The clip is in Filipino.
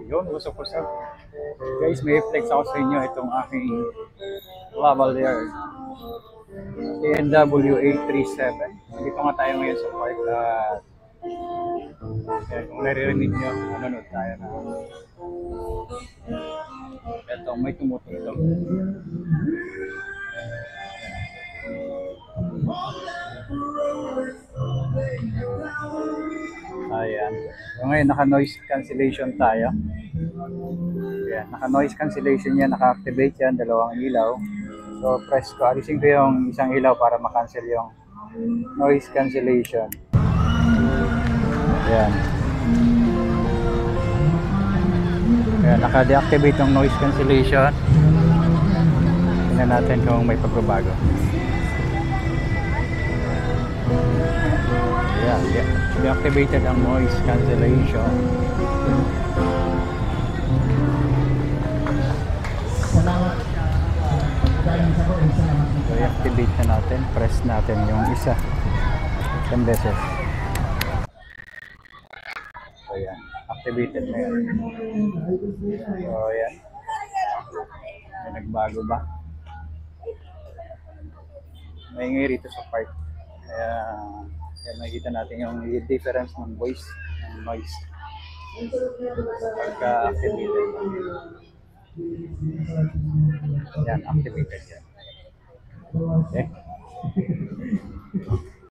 Yun, what's up? Guys, may flex ako sa inyo itong aking lavalier. TNW837. Dito nga tayo ngayon sa park at kung naririnig nyo, nanonood tayo na ito, may tumutulog. Ayan. So ngayon, naka-noise cancellation tayo. Ayan, naka-noise cancellation yan, naka-activate yan, dalawang ilaw. So press ko, alisin ko yung isang ilaw para makancel yung noise cancellation. Ayan. Ayan, naka-deactivate yung noise cancellation. Tingnan natin kung may pagbabago. Ayan, deactivated ang noise cancellation. So, i-activate na natin. Press natin yung isa. 10 beses. So, ayan. Activated na yan. So, ayan. May nagbago ba? Maingay rito sa park. Kaya, nakikita natin yung difference ng voice, ng noise. Pagka-activated. Yan, activated yan. Okay.